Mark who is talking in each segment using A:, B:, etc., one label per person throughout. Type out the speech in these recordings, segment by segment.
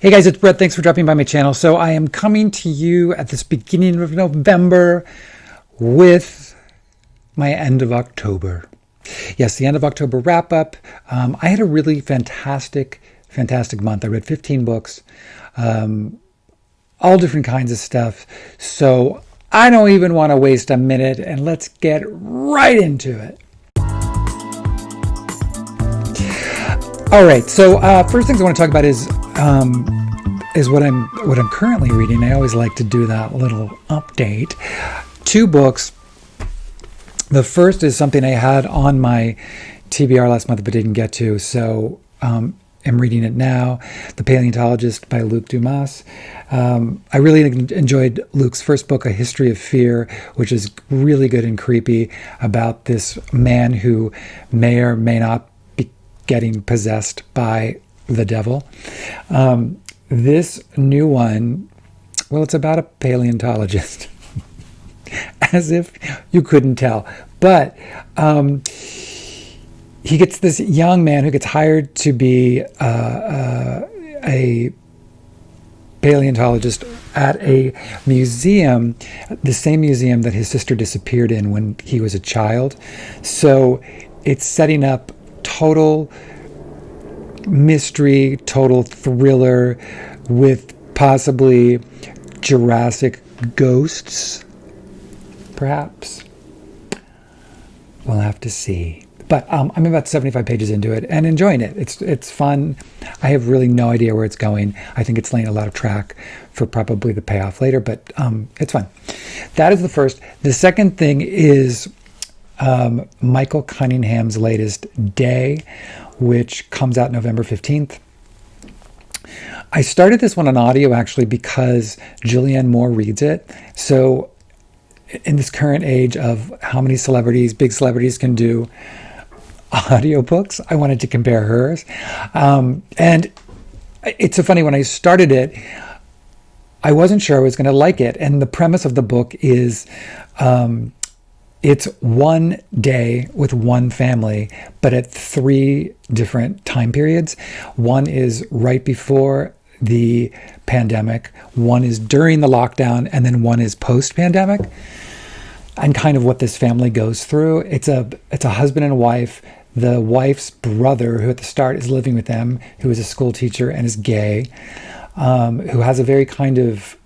A: Hey guys, it's Brett. Thanks for dropping by my channel. So I am coming to you at this beginning of November with my end of October. Yes, the end of October wrap up. I had a really fantastic month. I read 15 books, all different kinds of stuff. So I don't even want to waste a minute, and let's get right into it. All right. So first things I want to talk about is what I'm currently reading. I always like to do that little update. 2 books. The first is something I had on my TBR last month but didn't get to, so I'm reading it now. The Paleontologist by Dumas. I really enjoyed Luke's first book, A History of Fear, which is really good and creepy, about this man who may or may not be getting possessed by the devil. This new one, well, it's about a paleontologist. As if you couldn't tell. But he gets this young man who gets hired to be a paleontologist at a museum, the same museum that his sister disappeared in when he was a child. So it's setting up total mystery, total thriller with possibly Jurassic ghosts. Perhaps. We'll have to see. But I'm about 75 pages into it and enjoying it. It's fun. I have really no idea where it's going. I think it's laying a lot of track for probably the payoff later, but it's fun. That is the first. The second thing is Michael Cunningham's latest Day, which comes out November 15th. I started this one on audio actually because Julianne Moore reads it. So in this current age of how many big celebrities can do audiobooks, I wanted to compare hers. And it's so funny, when I started it, I wasn't sure I was going to like it. And the premise of the book is it's one day with one family, but at 3 different time periods. One is right before the pandemic, one is during the lockdown, and then one is post-pandemic, and kind of what this family goes through. It's a husband and wife. The wife's brother, who at the start is living with them, who is a school teacher and is gay, who has a very kind of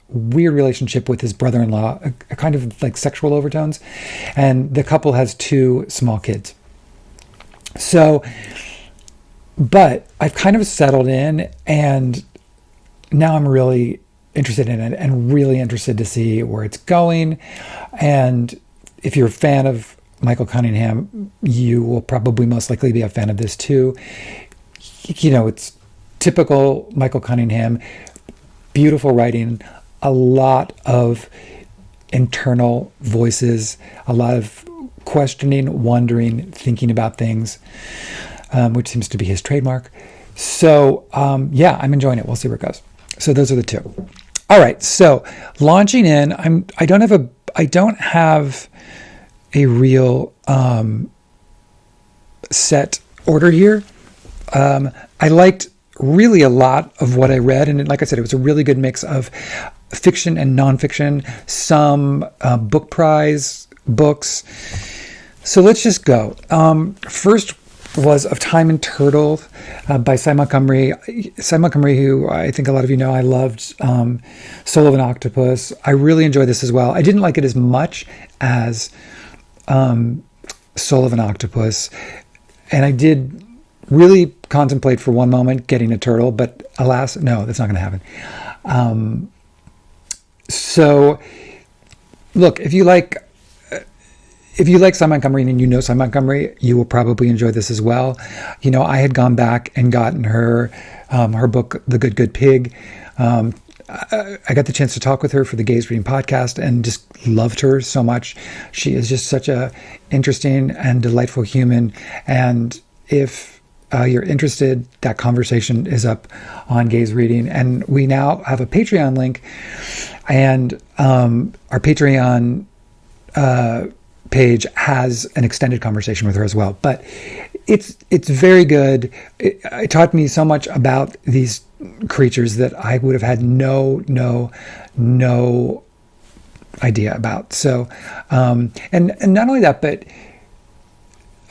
A: weird relationship with his brother-in-law, a kind of like sexual overtones, and the couple has 2 small kids. So, but I've kind of settled in, and now I'm really interested in it and really interested to see where it's going. And if you're a fan of Michael Cunningham, you will probably most likely be a fan of this too. You know, it's typical Michael Cunningham, beautiful writing, a lot of internal voices, a lot of questioning, wondering, thinking about things, which seems to be his trademark. So yeah, I'm enjoying it. We'll see where it goes. So those are the 2. All right. So launching in, I don't have a real set order here. I liked really a lot of what I read, and like I said, it was a really good mix of fiction and nonfiction, some book prize books. So let's just go. First was Of Time and Turtle by Cy Montgomery. Cy Montgomery, who I think a lot of you know, I loved Soul of an Octopus. I really enjoyed this as well. I didn't like it as much as Soul of an Octopus, and I did really contemplate for one moment getting a turtle, but alas, no, that's not going to happen. So look, if you like Cy Montgomery and you know Cy Montgomery, you will probably enjoy this as well. You know, I had gone back and gotten her book, The Good Pig. I got the chance to talk with her for the Gaze Reading podcast and just loved her so much. She is just such a interesting and delightful human. And if you're interested, that conversation is up on Gaze Reading. And we now have a Patreon link, and our Patreon page has an extended conversation with her as well. But it's very good. It taught me so much about these creatures that I would have had no idea about. So, and not only that, but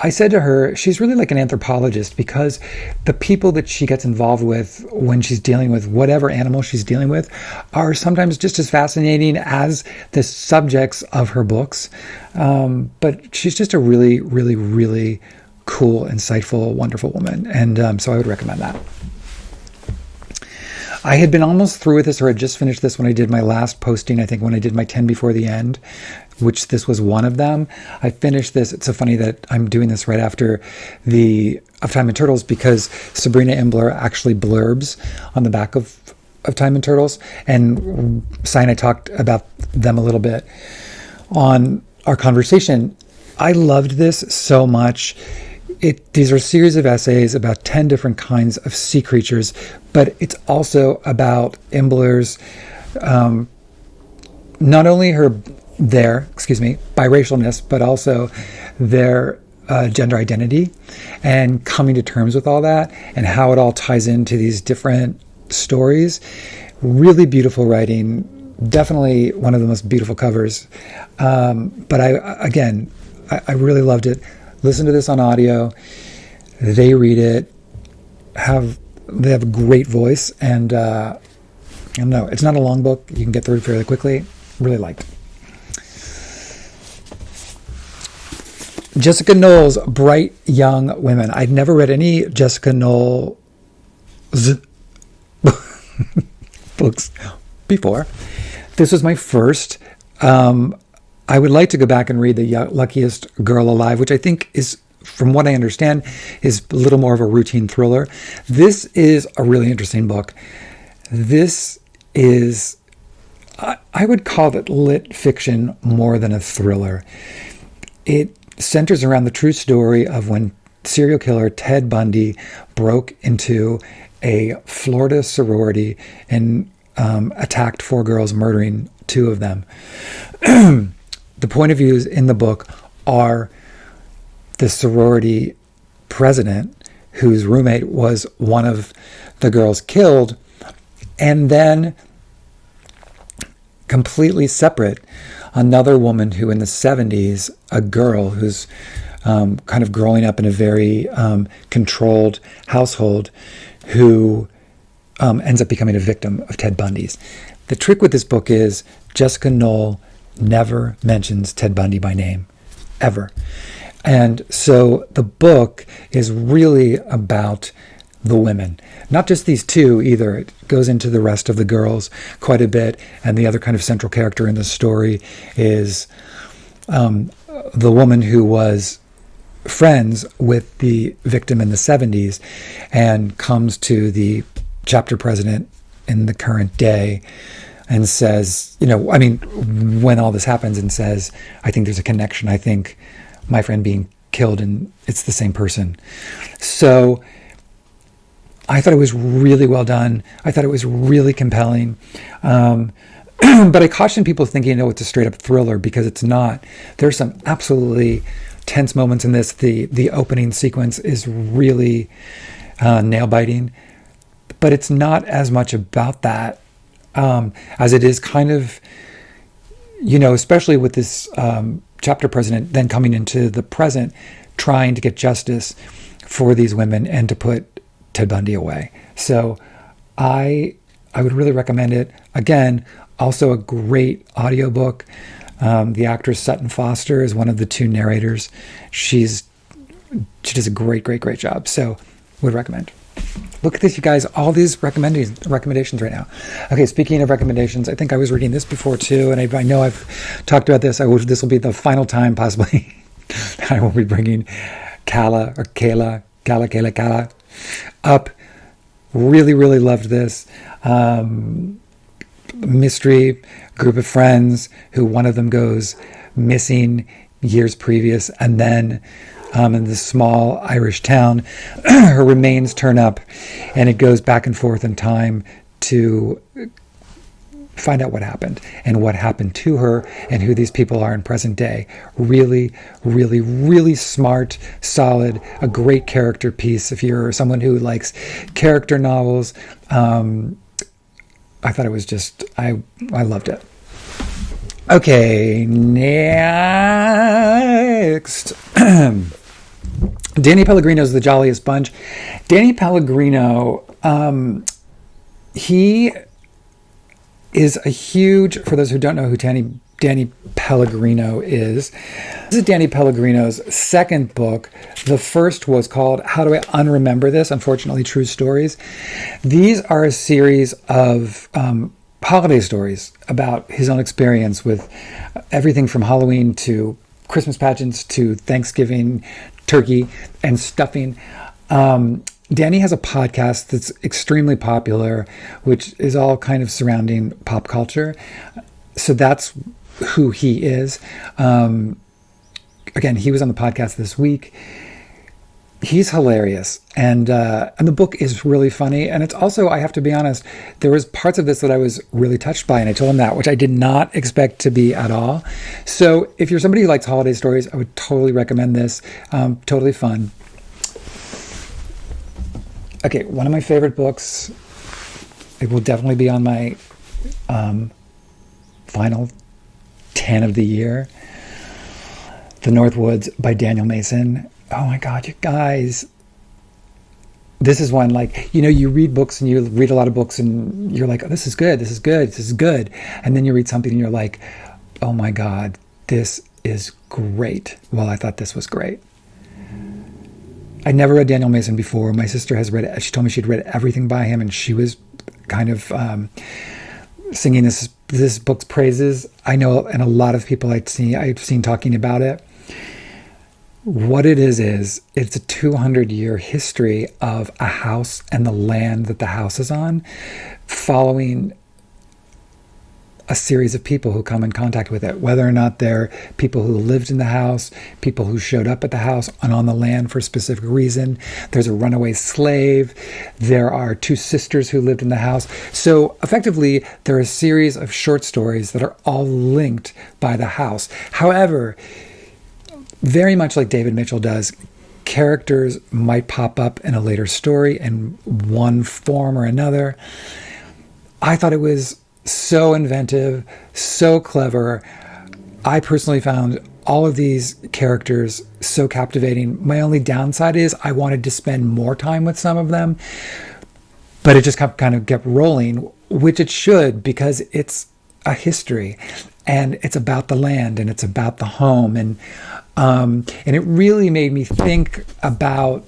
A: I said to her, she's really like an anthropologist, because the people that she gets involved with when she's dealing with whatever animal she's dealing with are sometimes just as fascinating as the subjects of her books. But she's just a really, really, really cool, insightful, wonderful woman. And so I would recommend that. I had been almost through with this, or had just finished this when I did my last posting, I think when I did my 10 before the end, which this was one of them. I finished this. It's so funny that I'm doing this right after the Of Time and Turtles, because Sabrina Imbler actually blurbs on the back of Time and Turtles. And Si and I talked about them a little bit on our conversation. I loved this so much. These are a series of essays about 10 different kinds of sea creatures, but it's also about Imbler's, not only their biracialness, but also their gender identity, and coming to terms with all that, and how it all ties into these different stories. Really beautiful writing, definitely one of the most beautiful covers. But I really loved it. Listen to this on audio. They read it. They have a great voice, and I don't know. It's not a long book. You can get through it fairly quickly. Really liked it. Jessica Knoll's Bright Young Women. I'd never read any Jessica Knoll's books before. This was my first. I would like to go back and read The Luckiest Girl Alive, which I think is, from what I understand, is a little more of a routine thriller. This is a really interesting book. This is, I would call it lit fiction more than a thriller. It centers around the true story of when serial killer Ted Bundy broke into a Florida sorority and attacked 4 girls, murdering 2 of them. The point of views in the book are the sorority president, whose roommate was one of the girls killed, and then completely separate, another woman who in the 70s, a girl who's kind of growing up in a very controlled household, who ends up becoming a victim of Ted Bundy's. The trick with this book is Jessica Knoll never mentions Ted Bundy by name, ever. And so the book is really about the women, not just these 2 either. It goes into the rest of the girls quite a bit. And the other kind of central character in the story is the woman who was friends with the victim in the 70s and comes to the chapter president in the current day and says, when all this happens, and says, I think there's a connection. I think my friend being killed, and it's the same person. So I thought it was really well done. I thought it was really compelling. But I caution people thinking, it's a straight up thriller, because it's not. There's some absolutely tense moments in this. The opening sequence is really nail biting, but it's not as much about that as it is kind of, especially with this chapter president then coming into the present, trying to get justice for these women and to put Ted Bundy away. So I would really recommend it. Again, also a great audiobook. The actress Sutton Foster is one of the 2 narrators. She does a great job. So would recommend. Look at this, you guys, all these recommendations right now. Okay, speaking of recommendations, I think I was reading this before too, and I know I've talked about this. This will be the final time, possibly, I will be bringing Kala up. Really, really loved this. Mystery group of friends who one of them goes missing years previous, and then in this small Irish town, her remains turn up, and it goes back and forth in time to find out what happened and what happened to her and who these people are in present day. Really, really, really smart, solid, a great character piece. If you're someone who likes character novels, I thought it was just, I loved it. Okay, next. Danny Pellegrino's The Jolliest Bunch. Danny Pellegrino, he is a huge, for those who don't know who Danny Pellegrino is, this is Danny Pellegrino's second book. The first was called How Do I Unremember This? Unfortunately, True Stories. These are a series of holiday stories about his own experience with everything from Halloween to Christmas pageants to Thanksgiving turkey and stuffing. Danny has a podcast that's extremely popular, which is all kind of surrounding pop culture. So that's who he is. Again, he was on the podcast this week. He's hilarious. And the book is really funny. And it's also, I have to be honest, there was parts of this that I was really touched by. And I told him that, which I did not expect to be at all. So if you're somebody who likes holiday stories, I would totally recommend this. Totally fun. Okay, one of my favorite books, it will definitely be on my final 10 of the year, The North Woods by Daniel Mason. Oh my God, you guys. This is one, like, you know, you read books and you read a lot of books and you're like, oh, this is good, this is good, this is good. And then you read something and you're like, oh my God, this is great. Well, I thought this was great. I never read Daniel Mason before. My sister has read it. She told me she'd read everything by him, and she was kind of singing this book's praises. I know, and a lot of people I've seen talking about it. What it is it's a 200-year history of a house and the land that the house is on, following a series of people who come in contact with it, whether or not they're people who lived in the house, people who showed up at the house and on the land for a specific reason. There's a runaway slave. There are two sisters who lived in the house. So effectively, there are a series of short stories that are all linked by the house. However, very much like David Mitchell does, characters might pop up in a later story in one form or another. I thought it was so inventive, so clever. I personally found all of these characters so captivating. My only downside is I wanted to spend more time with some of them, but it just kind of kept rolling, which it should, because it's a history and it's about the land and it's about the home. And it really made me think about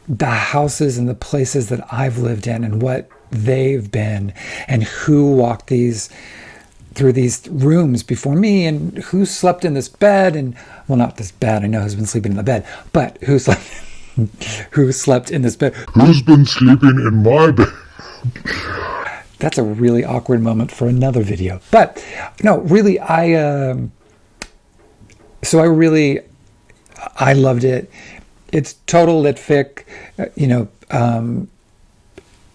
A: the houses and the places that I've lived in and what they've been and who walked through these rooms before me and who slept in this bed, and well, not this bed, I know who's been sleeping in the bed, but who slept in this bed.
B: Who's been sleeping in my bed?
A: That's a really awkward moment for another video. But no, really, I loved it. It's total lit fic,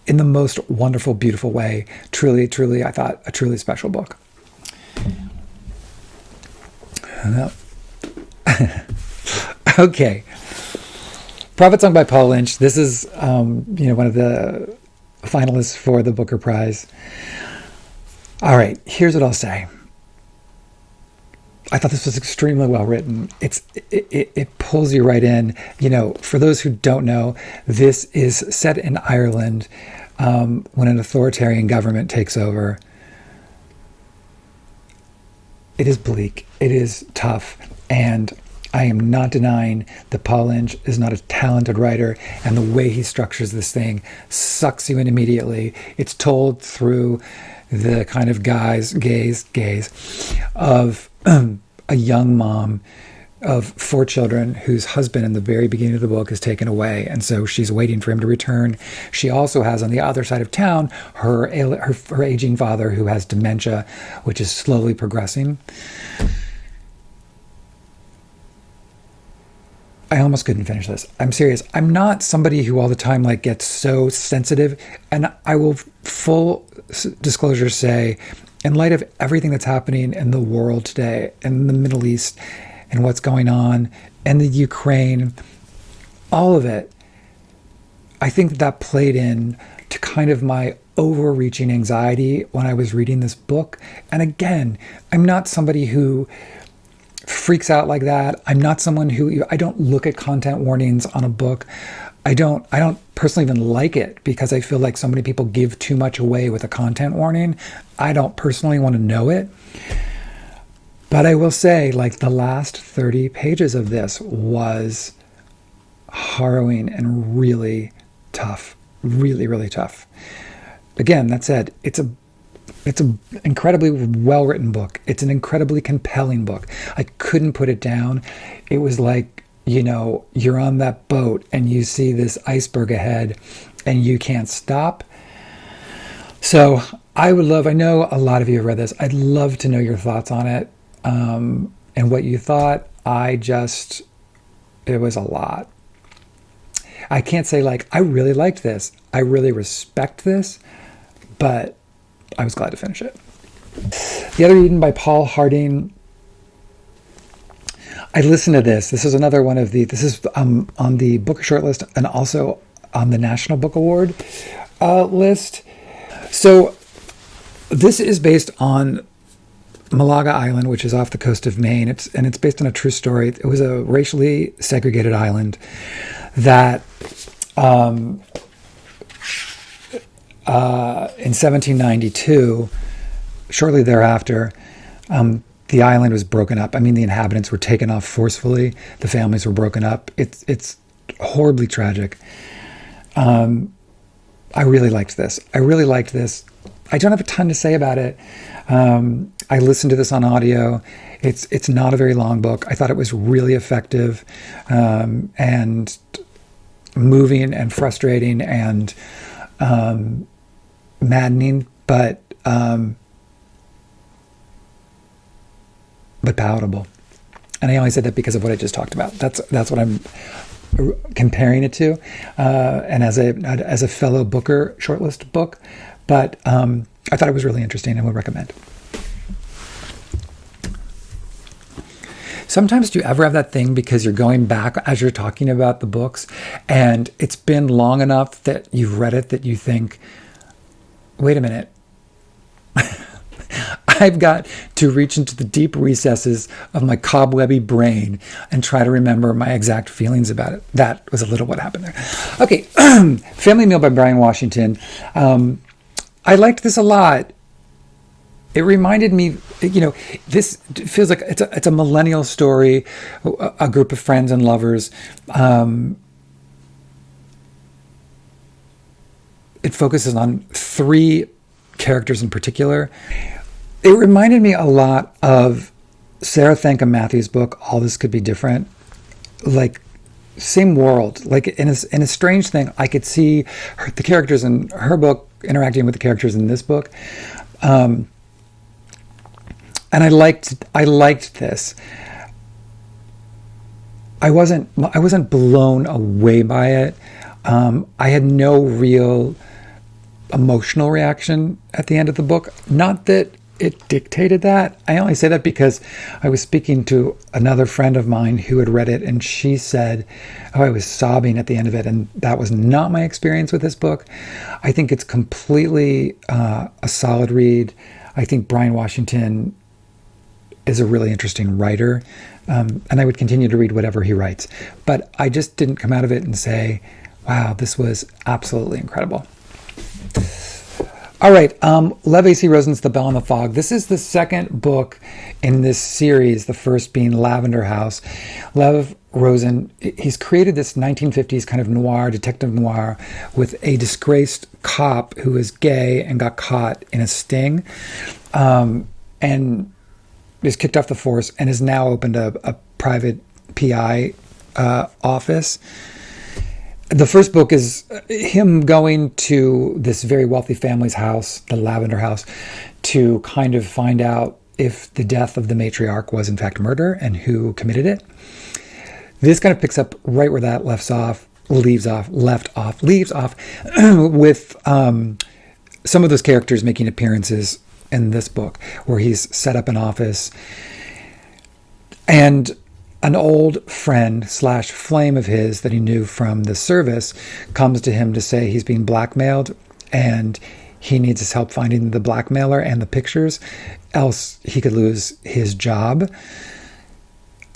A: in the most wonderful, beautiful way. Truly, truly, I thought a truly special book. Okay. Prophet Song by Paul Lynch. This is, one of the finalists for the Booker Prize. All right, here's what I'll say. I thought this was extremely well written. It pulls you right in. For those who don't know, this is set in Ireland when an authoritarian government takes over. It is bleak. It is tough. And I am not denying that Paul Lynch is not a talented writer, and the way he structures this thing sucks you in immediately. It's told through the kind of gaze of a young mom of 4 children whose husband in the very beginning of the book is taken away, and so she's waiting for him to return. She also has on the other side of town her aging father who has dementia, which is slowly progressing. I almost couldn't finish this. I'm serious. I'm not somebody who all the time like gets so sensitive, and I will full disclosure say, in light of everything that's happening in the world today, in the Middle East, and what's going on, and the Ukraine, all of it, I think that played in to kind of my overreaching anxiety when I was reading this book. And again, I'm not somebody who freaks out like that. I'm not someone who, I don't look at content warnings on a book. I don't personally even like it because I feel like so many people give too much away with a content warning. I don't personally want to know it. But I will say, like, the last 30 pages of this was harrowing and really tough. Really, really tough. Again, that said, it's an incredibly well-written book. It's an incredibly compelling book. I couldn't put it down. It was like, you know, you're on that boat and you see this iceberg ahead and you can't stop. So I would love, I know a lot of you have read this. I'd love to know your thoughts on it and what you thought. It was a lot. I can't say like, I really liked this. I really respect this, but I was glad to finish it. The Other Eden by Paul Harding. I listened to this. This is another one of this is on the Booker shortlist and also on the National Book Award list. So this is based on Malaga Island, which is off the coast of Maine. It's based on a true story. It was a racially segregated island that in 1792, shortly thereafter, the island was broken up. I mean, the inhabitants were taken off forcefully. The families were broken up. It's horribly tragic. I really liked this. I don't have a ton to say about it. I listened to this on audio. It's not a very long book. I thought it was really effective and moving and frustrating and maddening, but palatable. And I only said that because of what I just talked about. That's what I'm comparing it to, and as a fellow Booker shortlist book. But I thought it was really interesting and would recommend. Sometimes do you ever have that thing because you're going back as you're talking about the books and it's been long enough that you've read it that you think, wait a minute, I've got to reach into the deep recesses of my cobwebby brain and try to remember my exact feelings about it. That was a little what happened there. Okay, Family Meal by Bryan Washington. I liked this a lot. It reminded me, you know, this feels like it's a millennial story, a group of friends and lovers. It focuses on 3 characters in particular. It reminded me a lot of Sarah Thankam Matthews' book, All This Could Be Different. Like, same world. Like, in a strange thing, I could see the characters in her book interacting with the characters in this book. And I liked this. I wasn't blown away by it. I had no real emotional reaction at the end of the book. Not that it dictated that. I only say that because I was speaking to another friend of mine who had read it, and she said, oh, I was sobbing at the end of it. And that was not my experience with this book. I think it's completely a solid read. I think Bryan Washington is a really interesting writer, and I would continue to read whatever he writes. But I just didn't come out of it and say, wow, this was absolutely incredible. All right, Lev AC Rosen's The Bell in the Fog. This is the second book in this series, the first being Lavender House. Lev Rosen, he's created this 1950s kind of noir, detective noir, with a disgraced cop who is gay and got caught in a sting, and is kicked off the force and has now opened a private PI office. The first book is him going to this very wealthy family's house, the Lavender House, to kind of find out if the death of the matriarch was in fact murder and who committed it. This kind of picks up right where that leaves off with some of those characters making appearances in this book, where he's set up an office and an old friend / flame of his that he knew from the service comes to him to say he's being blackmailed and he needs his help finding the blackmailer and the pictures, else he could lose his job.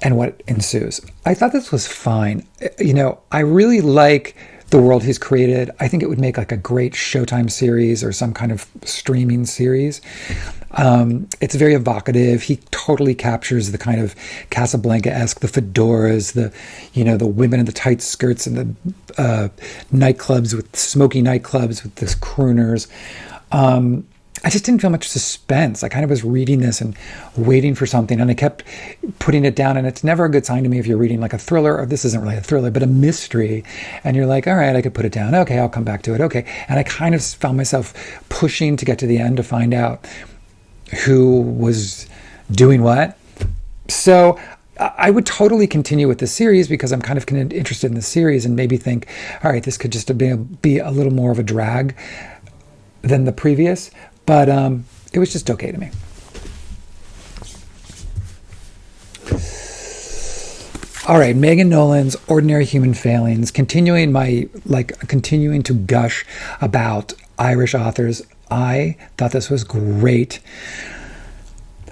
A: And what ensues. I thought this was fine. You know, I really like the world he's created. I think it would make like a great Showtime series or some kind of streaming series. It's very evocative. He totally captures the kind of Casablanca-esque, the fedoras, the women in the tight skirts and the nightclubs with smoky nightclubs with the crooners. I just didn't feel much suspense. I kind of was reading this and waiting for something, and I kept putting it down, and it's never a good sign to me if you're reading like a thriller, or this isn't really a thriller, but a mystery, and you're like, all right, I could put it down. Okay, I'll come back to it. Okay. And I kind of found myself pushing to get to the end to find out who was doing what. So I would totally continue with the series because I'm kind of interested in the series and maybe think, all right, this could just be a little more of a drag than the previous. But it was just okay to me. All right, Megan Nolan's Ordinary Human Failings, continuing to gush about Irish authors. I thought this was great.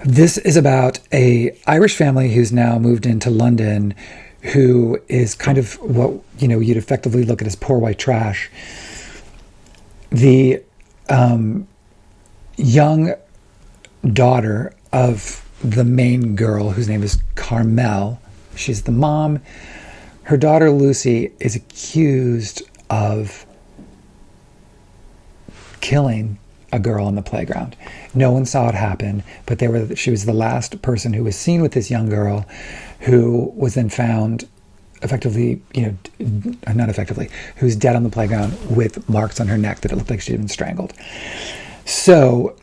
A: This is about a Irish family who's now moved into London, who is kind of what, you'd effectively look at as poor white trash. The young daughter of the main girl, whose name is Carmel, she's the mom. Her daughter Lucy is accused of killing a girl on the playground. No one saw it happen, but she was the last person who was seen with this young girl, who was then found who's dead on the playground with marks on her neck that it looked like she had been strangled. So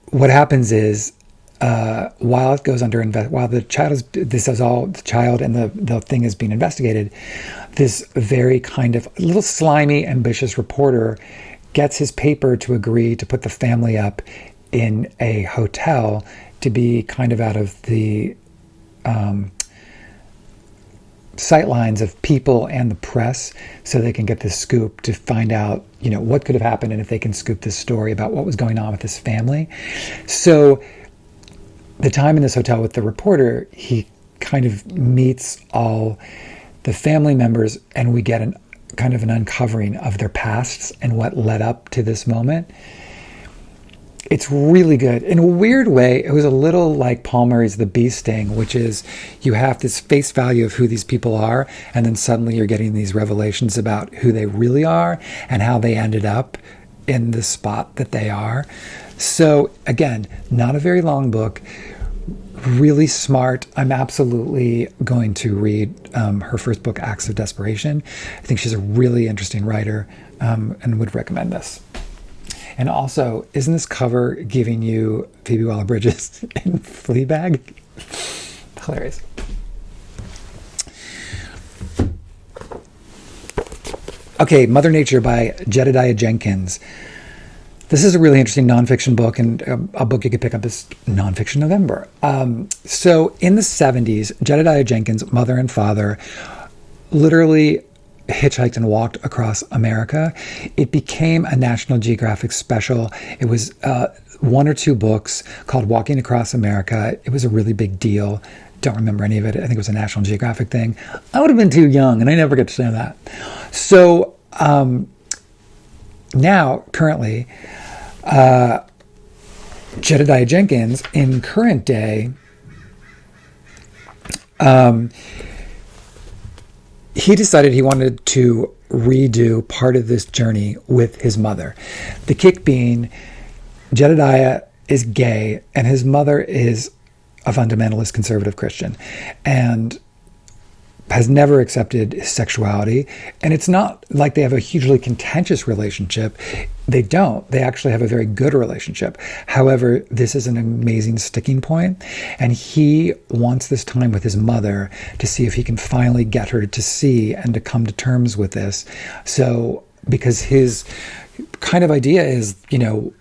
A: what happens is, while the child and the thing is being investigated, this very kind of little slimy, ambitious reporter gets his paper to agree to put the family up in a hotel to be kind of out of the sightlines of people and the press, so they can get this scoop to find out, what could have happened, and if they can scoop this story about what was going on with this family. So the time in this hotel with the reporter, he kind of meets all the family members, and we get an uncovering of their pasts and what led up to this moment. It's really good. In a weird way, it was a little like Paul Murray's The Bee Sting, which is you have this face value of who these people are, and then suddenly you're getting these revelations about who they really are and how they ended up in the spot that they are. So again, not a very long book, really smart. I'm absolutely going to read her first book, Acts of Desperation. I think she's a really interesting writer, and would recommend this. And also, isn't this cover giving you Phoebe Waller-Bridges in Fleabag? Hilarious. Okay, Mother Nature by Jedediah Jenkins. This is a really interesting nonfiction book, and a book you could pick up this Nonfiction November. So in the 70s, Jedediah Jenkins' mother and father literally hitchhiked and walked across America. It became a National Geographic special. It was 1 or 2 books called Walking Across America. It was a really big deal. Don't remember any of it. I think it was a National Geographic thing. I would have been too young, and I never get to say that. So now, currently, Jedediah Jenkins, in current day, he decided he wanted to redo part of this journey with his mother. The kick being, Jedidiah is gay, and his mother is a fundamentalist conservative Christian. And has never accepted his sexuality. And it's not like they have a hugely contentious relationship. They don't. They actually have a very good relationship. However, this is an amazing sticking point, and he wants this time with his mother to see if he can finally get her to see and to come to terms with this. So, because his kind of idea is,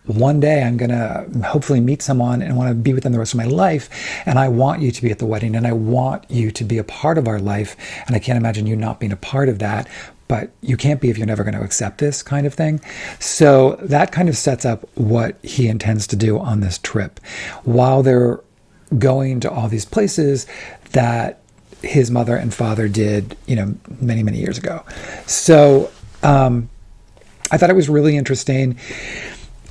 A: one day I'm going to hopefully meet someone and want to be with them the rest of my life. And I want you to be at the wedding, and I want you to be a part of our life. And I can't imagine you not being a part of that, but you can't be if you're never going to accept this kind of thing. So that kind of sets up what he intends to do on this trip while they're going to all these places that his mother and father did, many, many years ago. So, I thought it was really interesting.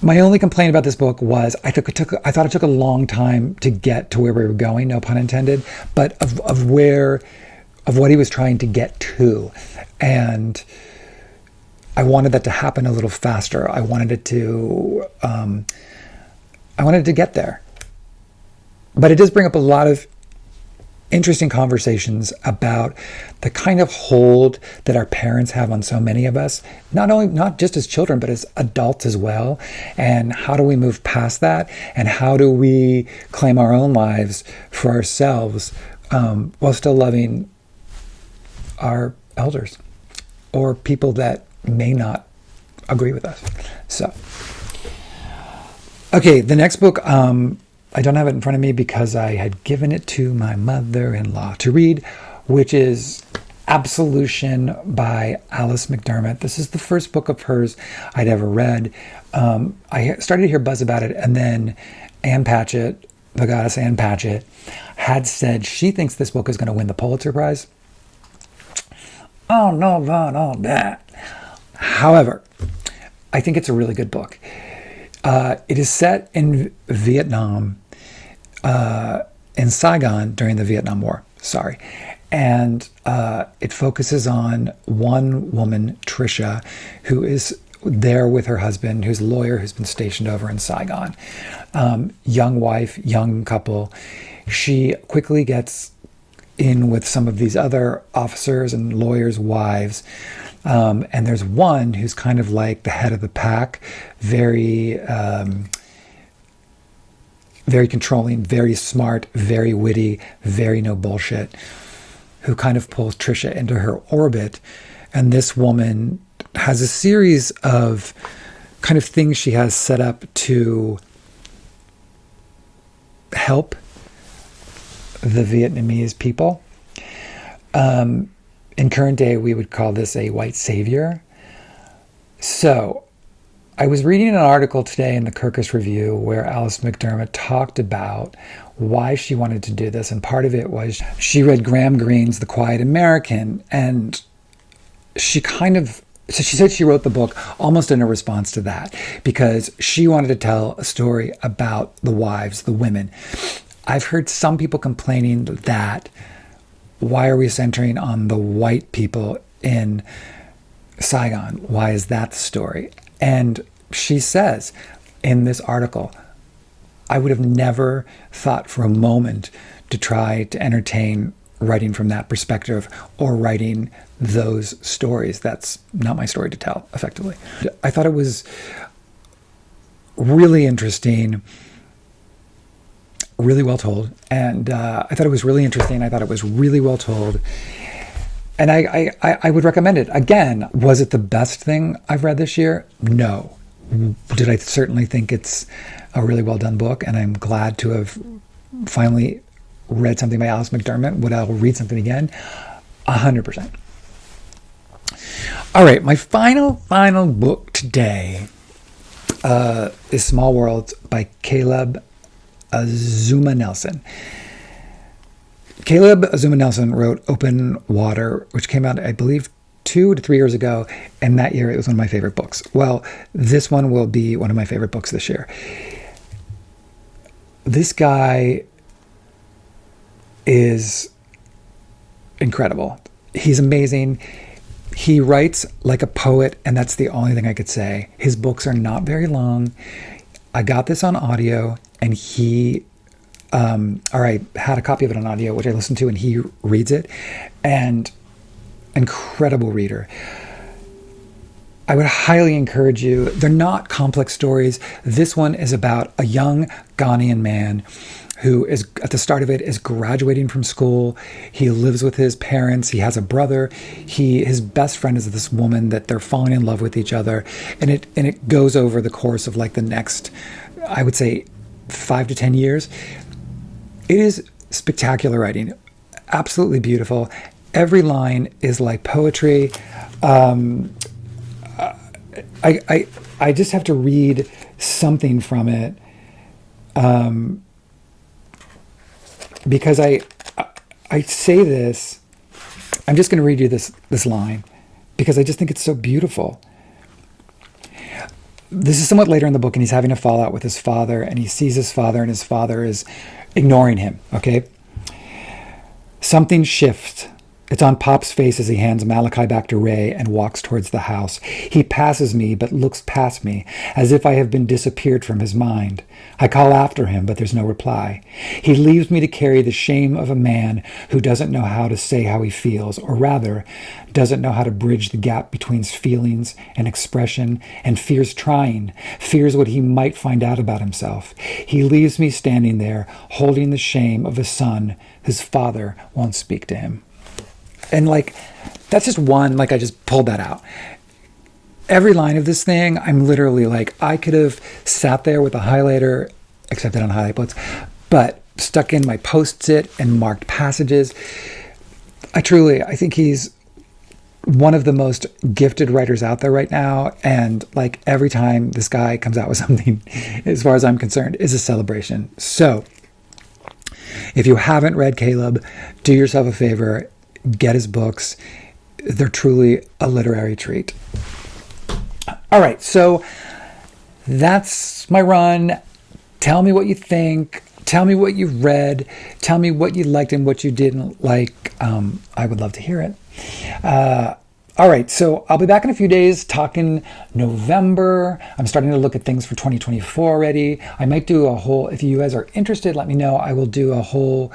A: My only complaint about this book was I thought it took a long time to get to where we were going, no pun intended, but of what he was trying to get to. And I wanted that to happen a little faster. I wanted it to get there. But it does bring up a lot of interesting conversations about the kind of hold that our parents have on so many of us, not just as children, but as adults as well. And how do we move past that? And how do we claim our own lives for ourselves while still loving our elders or people that may not agree with us? So, okay, the next book, I don't have it in front of me because I had given it to my mother-in-law to read, which is Absolution by Alice McDermott. This is the first book of hers I'd ever read. I started to hear buzz about it, and then Ann Patchett, the goddess Ann Patchett, had said she thinks this book is going to win the Pulitzer Prize. Oh, no about all that. However, I think it's a really good book. It is set in Vietnam, in Saigon during the Vietnam War. And it focuses on one woman, Tricia, who is there with her husband, who's a lawyer who's been stationed over in Saigon. Young wife, young couple. She quickly gets in with some of these other officers and lawyers' wives. And there's one who's kind of like the head of the pack, very controlling, very smart, very witty, very no bullshit, who kind of pulls Tricia into her orbit. And this woman has a series of kind of things she has set up to help the Vietnamese people. In current day, we would call this a white savior. So I was reading an article today in the Kirkus Review where Alice McDermott talked about why she wanted to do this. And part of it was she read Graham Greene's The Quiet American. And she said she wrote the book almost in a response to that, because she wanted to tell a story about the wives, the women. I've heard some people complaining that why are we centering on the white people in Saigon? Why is that the story? And she says in this article, I would have never thought for a moment to try to entertain writing from that perspective or writing those stories. That's not my story to tell, effectively. I thought it was really interesting, really well told. And I thought it was really interesting. I thought it was really well told. And I would recommend it. Again, was it the best thing I've read this year? No. Did I certainly think it's a really well done book? And I'm glad to have finally read something by Alice McDermott. Would I read something again? 100%. All right, my final book today is Small Worlds by Caleb Azumah Nelson. Caleb Azumah Nelson wrote Open Water, which came out, I believe, 2 to 3 years ago, and that year it was one of my favorite books. Well, this one will be one of my favorite books this year. This guy is incredible. He's amazing. He writes like a poet, and that's the only thing I could say. His books are not very long. I got this on audio, and he or I had a copy of it on audio, which I listened to, and he reads it, and incredible reader. I would highly encourage you. They're not complex stories. This one is about a young Ghanaian man who is, at the start of it, is graduating from school. He lives with his parents. He has a brother. His best friend is this woman that they're falling in love with each other. And it goes over the course of like the next, I would say, 5 to 10 years. It is spectacular writing. Absolutely beautiful. Every line is like poetry. I just have to read something from it. Because I say this, I'm just going to read you this line because I just think it's so beautiful. This is somewhat later in the book, and he's having a fallout with his father, and he sees his father, and his father is ignoring him, okay? Something shifts. It's on Pop's face as he hands Malachi back to Ray and walks towards the house. He passes me, but looks past me, as if I have been disappeared from his mind. I call after him, but there's no reply. He leaves me to carry the shame of a man who doesn't know how to say how he feels, or rather, doesn't know how to bridge the gap between his feelings and expression, and fears trying, fears what he might find out about himself. He leaves me standing there, holding the shame of a son whose father won't speak to him. And like, that's just one, like I just pulled that out. Every line of this thing, I'm literally like, I could have sat there with a highlighter, except I don't highlight books, but stuck in my Post-it and marked passages. I think he's one of the most gifted writers out there right now. And like every time this guy comes out with something, as far as I'm concerned, is a celebration. So if you haven't read Caleb, do yourself a favor. Get his books. They're truly a literary treat. All right, so that's my run. Tell me what you think. Tell me what you read. Tell me what you liked and what you didn't like. I would love to hear it. All right, so I'll be back in a few days talking November. I'm starting to look at things for 2024 already. I might do a whole, if you guys are interested, let me know. I will do a whole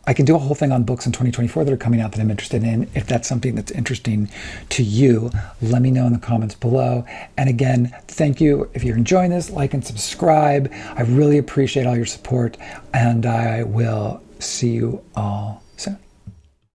A: I can do a whole thing on books in 2024 that are coming out that I'm interested in. If that's something that's interesting to you, let me know in the comments below. And again, thank you. If you're enjoying this, like and subscribe. I really appreciate all your support, and I will see you all soon.